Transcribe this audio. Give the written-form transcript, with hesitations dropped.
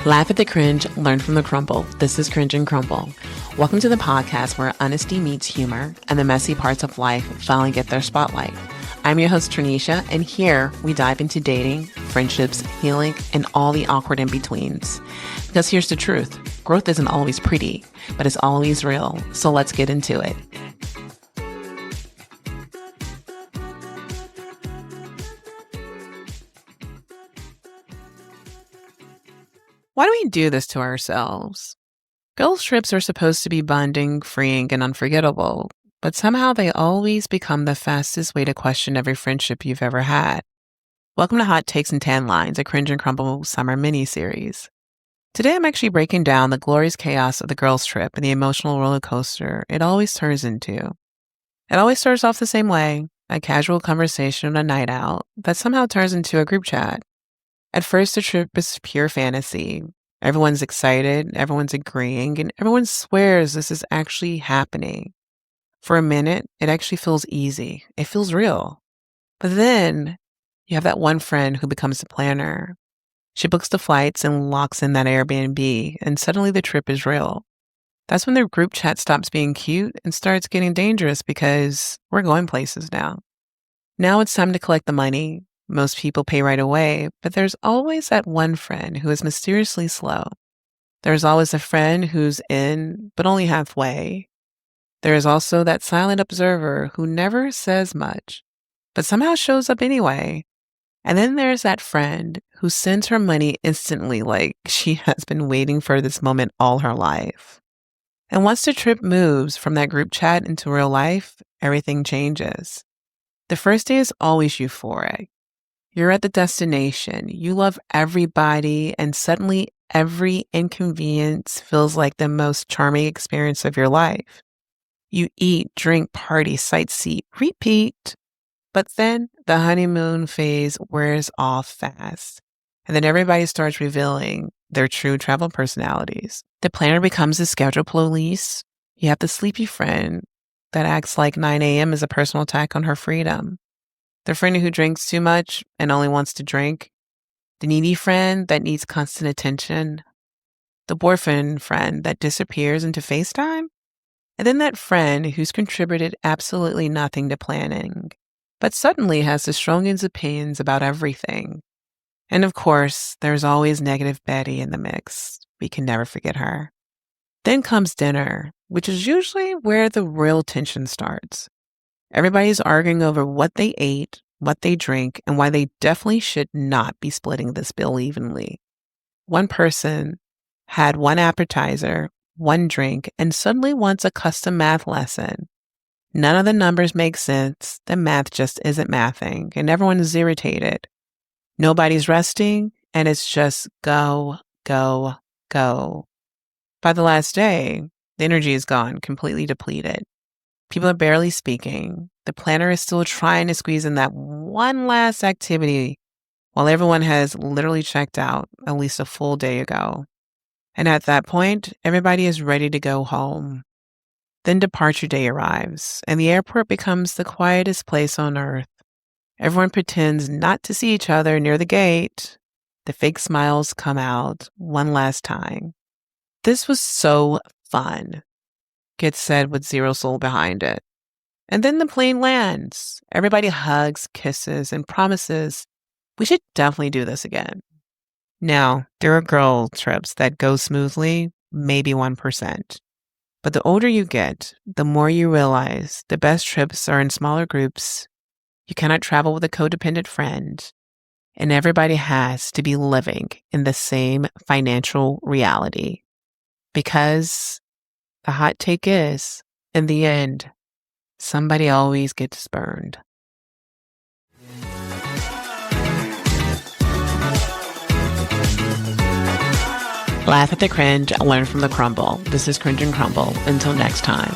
Laugh at the cringe, learn from the crumble. This is Cringe and Crumble. Welcome to the podcast where honesty meets humor and the messy parts of life finally get their spotlight. I'm your host, Tranisha, and here we dive into dating, friendships, healing, and all the awkward in-betweens. Because here's the truth. Growth isn't always pretty, but it's always real. So let's get into it. Why do we do this to ourselves? Girls' trips are supposed to be bonding, freeing, and unforgettable, but somehow they always become the fastest way to question every friendship you've ever had. Welcome to Hot Takes and Tan Lines, a Cringe and Crumble summer mini-series. Today I'm actually breaking down the glorious chaos of the girls' trip and the emotional roller coaster it always turns into. It always starts off the same way, a casual conversation on a night out that somehow turns into a group chat. At first, the trip is pure fantasy. Everyone's excited, everyone's agreeing, and everyone swears this is actually happening. For a minute, it actually feels easy. It feels real. But then you have that one friend who becomes the planner. She books the flights and locks in that Airbnb, and suddenly the trip is real. That's when their group chat stops being cute and starts getting dangerous because we're going places now. Now it's time to collect the money. Most people pay right away, but there's always that one friend who is mysteriously slow. There's always a friend who's in, but only halfway. There is also that silent observer who never says much, but somehow shows up anyway. And then there's that friend who sends her money instantly, like she has been waiting for this moment all her life. And once the trip moves from that group chat into real life, everything changes. The first day is always euphoric. You're at the destination, you love everybody, and suddenly every inconvenience feels like the most charming experience of your life. You eat, drink, party, sightsee, repeat. But then the honeymoon phase wears off fast, and then everybody starts revealing their true travel personalities. The planner becomes the schedule police. You have the sleepy friend that acts like 9 a.m. is a personal attack on her freedom. The friend who drinks too much and only wants to drink. The needy friend that needs constant attention. The boyfriend friend that disappears into FaceTime. And then that friend who's contributed absolutely nothing to planning, but suddenly has the strongest opinions about everything. And of course, there's always negative Betty in the mix. We can never forget her. Then comes dinner, which is usually where the real tension starts. Everybody's arguing over what they ate, what they drink, and why they definitely should not be splitting this bill evenly. One person had one appetizer, one drink, and suddenly wants a custom math lesson. None of the numbers make sense. The math just isn't mathing, and everyone is irritated. Nobody's resting, and it's just go, go, go. By the last day, the energy is gone, completely depleted. People are barely speaking. The planner is still trying to squeeze in that one last activity while everyone has literally checked out at least a full day ago. And at that point, everybody is ready to go home. Then departure day arrives, and the airport becomes the quietest place on earth. Everyone pretends not to see each other near the gate. The fake smiles come out one last time. This was so fun, gets said with zero soul behind it. And then the plane lands. Everybody hugs, kisses, and promises, we should definitely do this again. Now, there are girl trips that go smoothly, maybe 1%. But the older you get, the more you realize the best trips are in smaller groups. You cannot travel with a codependent friend. And everybody has to be living in the same financial reality. Because the hot take is, in the end, somebody always gets burned. Laugh at the cringe, learn from the crumble. This is Cringe and Crumble. Until next time.